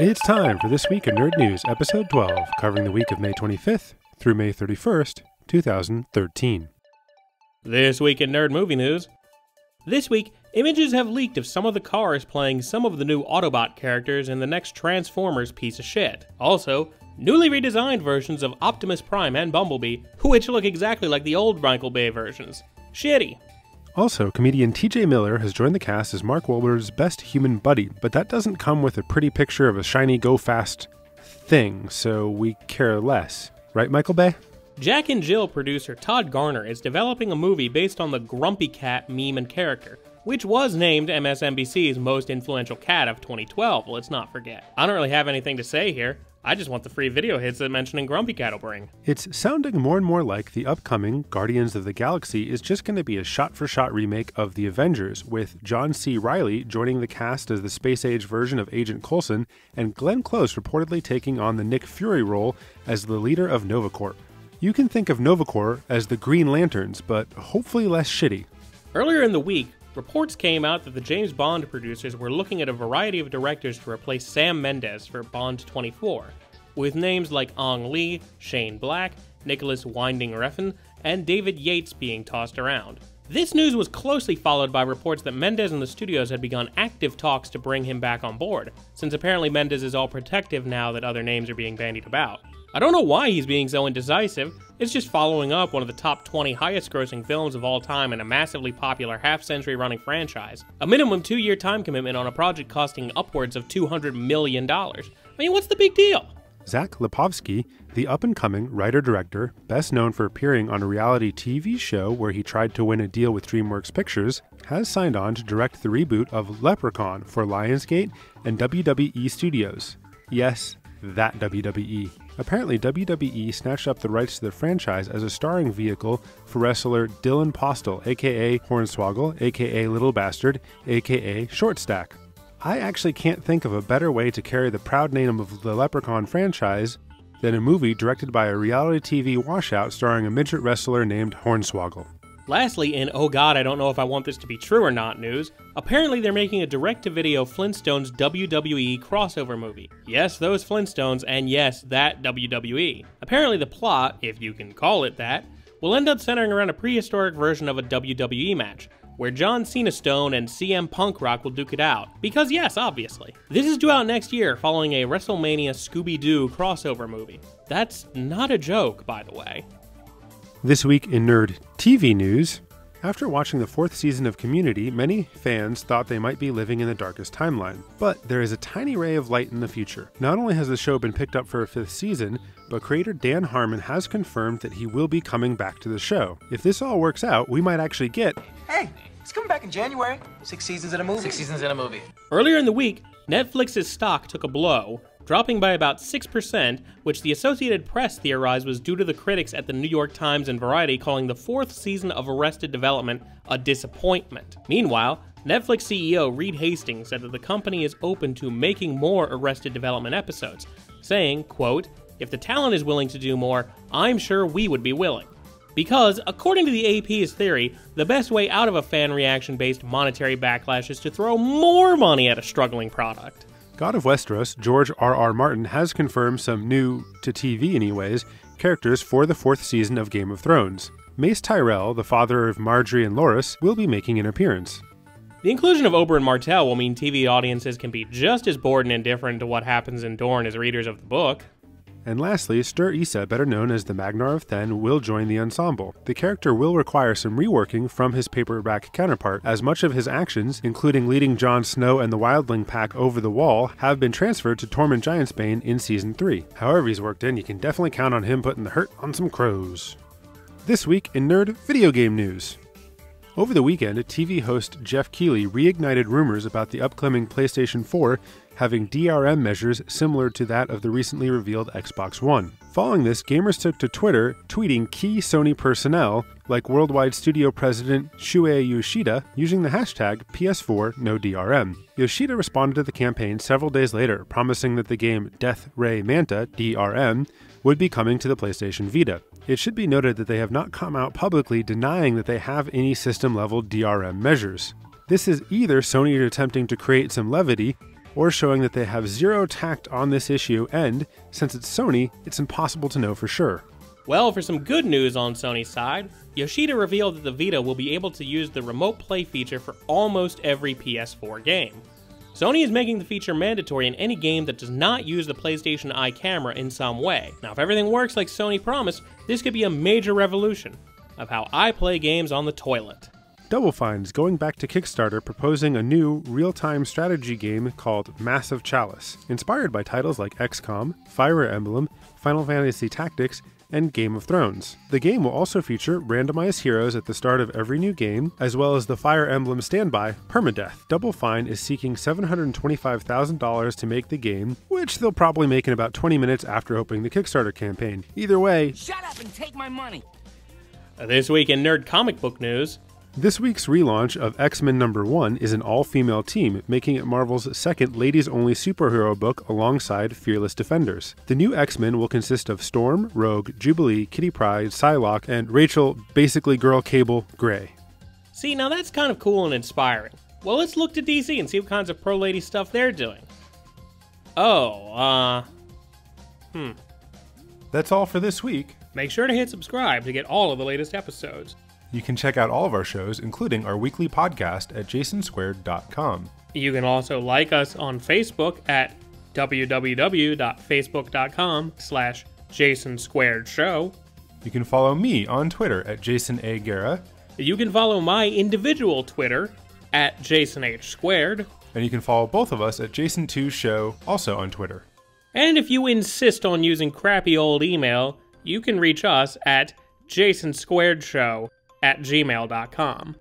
It's time for This Week in Nerd News, Episode 12, covering the week of May 25th through May 31st, 2013. This Week in Nerd Movie News. This week, images have leaked of some of the cars playing some of the new Autobot characters in the next Transformers piece of shit. Also, newly redesigned versions of Optimus Prime and Bumblebee, which look exactly like the old Michael Bay versions. Shitty. Also, comedian TJ Miller has joined the cast as Mark Wahlberg's best human buddy, but that doesn't come with a pretty picture of a shiny go-fast thing, so we care less. Right, Michael Bay? Jack and Jill producer Todd Garner is developing a movie based on the Grumpy Cat meme and character, which was named MSNBC's most influential cat of 2012, let's not forget. I don't really have anything to say here. I just want the free video hits that mentioning Grumpy Cat will bring. It's sounding more and more like the upcoming Guardians of the Galaxy is just going to be a shot-for-shot remake of The Avengers, with John C. Reilly joining the cast as the space-age version of Agent Coulson, and Glenn Close reportedly taking on the Nick Fury role as the leader of Nova Corps. You can think of Nova Corps as the Green Lanterns, but hopefully less shitty. Earlier in the week, reports came out that the James Bond producers were looking at a variety of directors to replace Sam Mendes for Bond 24, with names like Ang Lee, Shane Black, Nicholas Winding Refn, and David Yates being tossed around. This news was closely followed by reports that Mendes and the studios had begun active talks to bring him back on board, since apparently Mendes is all protective now that other names are being bandied about. I don't know why he's being so indecisive. It's just following up one of the top 20 highest grossing films of all time in a massively popular half-century running franchise. A minimum 2-year time commitment on a project costing upwards of $200 million. I mean, what's the big deal? Zach Lipovsky, the up-and-coming writer-director, best known for appearing on a reality TV show where he tried to win a deal with DreamWorks Pictures, has signed on to direct the reboot of Leprechaun for Lionsgate and WWE Studios. Yes, that WWE. Apparently, WWE snatched up the rights to the franchise as a starring vehicle for wrestler Dylan Postel, aka Hornswoggle, aka Little Bastard, aka Short Stack. I actually can't think of a better way to carry the proud name of the Leprechaun franchise than a movie directed by a reality TV washout starring a midget wrestler named Hornswoggle. Lastly, in oh god, I don't know if I want this to be true or not news, apparently they're making a direct-to-video Flintstones WWE crossover movie. Yes, those Flintstones, and yes, that WWE. Apparently the plot, if you can call it that, will end up centering around a prehistoric version of a WWE match, where John Cena Stone and CM Punk Rock will duke it out. Because yes, obviously. This is due out next year, following a WrestleMania Scooby-Doo crossover movie. That's not a joke, by the way. This week in Nerd TV news, after watching the 4th season of Community, many fans thought they might be living in the darkest timeline. But there is a tiny ray of light in the future. Not only has the show been picked up for a 5th season, but creator Dan Harmon has confirmed that he will be coming back to the show. If this all works out, we might actually get... Hey, it's coming back in January. 6 seasons in a movie. 6 seasons in a movie. Earlier in the week, Netflix's stock took a blow, dropping by about 6%, which the Associated Press theorized was due to the critics at the New York Times and Variety calling the 4th season of Arrested Development a disappointment. Meanwhile, Netflix CEO Reed Hastings said that the company is open to making more Arrested Development episodes, saying, quote, "If the talent is willing to do more, I'm sure we would be willing." Because, according to the AP's theory, the best way out of a fan reaction-based monetary backlash is to throw more money at a struggling product. God of Westeros, George R.R. Martin has confirmed some new, to TV anyways, characters for the 4th season of Game of Thrones. Mace Tyrell, the father of Margaery and Loras, will be making an appearance. The inclusion of Oberyn Martell will mean TV audiences can be just as bored and indifferent to what happens in Dorne as readers of the book. And lastly, Stur Issa, better known as the Magnar of Then, will join the ensemble. The character will require some reworking from his paperback counterpart, as much of his actions, including leading Jon Snow and the Wildling pack over the wall, have been transferred to Tormund Giantsbane in Season 3. However he's worked in, you can definitely count on him putting the hurt on some crows. This week in Nerd Video Game News. Over the weekend, TV host Jeff Keighley reignited rumors about the upcoming PlayStation 4 having DRM measures similar to that of the recently revealed Xbox One. Following this, gamers took to Twitter, tweeting key Sony personnel, like worldwide studio president Shuei Yoshida, using the hashtag PS4NoDRM. Yoshida responded to the campaign several days later, promising that the game Death Ray Manta, DRM, would be coming to the PlayStation Vita. It should be noted that they have not come out publicly denying that they have any system-level DRM measures. This is either Sony attempting to create some levity, or showing that they have zero tact on this issue, and since it's Sony, it's impossible to know for sure. Well, for some good news on Sony's side, Yoshida revealed that the Vita will be able to use the remote play feature for almost every PS4 game. Sony is making the feature mandatory in any game that does not use the PlayStation Eye camera in some way. Now, if everything works like Sony promised, this could be a major revolution of how I play games on the toilet. Double Fine is going back to Kickstarter proposing a new real-time strategy game called Massive Chalice, inspired by titles like XCOM, Fire Emblem, Final Fantasy Tactics, and Game of Thrones. The game will also feature randomized heroes at the start of every new game, as well as the Fire Emblem standby, Permadeath. Double Fine is seeking $725,000 to make the game, which they'll probably make in about 20 minutes after opening the Kickstarter campaign. Either way, shut up and take my money! This week in nerd comic book news, this week's relaunch of X-Men #1 is an all-female team, making it Marvel's second ladies-only superhero book alongside Fearless Defenders. The new X-Men will consist of Storm, Rogue, Jubilee, Kitty Pryde, Psylocke, and Rachel, basically Girl Cable, Grey. See, now that's kind of cool and inspiring. Well, let's look to DC and see what kinds of pro-lady stuff they're doing. That's all for this week. Make sure to hit subscribe to get all of the latest episodes. You can check out all of our shows, including our weekly podcast, at jasonsquared.com. You can also like us on Facebook at www.facebook.com/JasonSquaredShow. You can follow me on Twitter at Jason A. Guerra. You can follow my individual Twitter at JasonH2. And you can follow both of us at Jason2Show, also on Twitter. And if you insist on using crappy old email, you can reach us at JasonSquaredShow@gmail.com.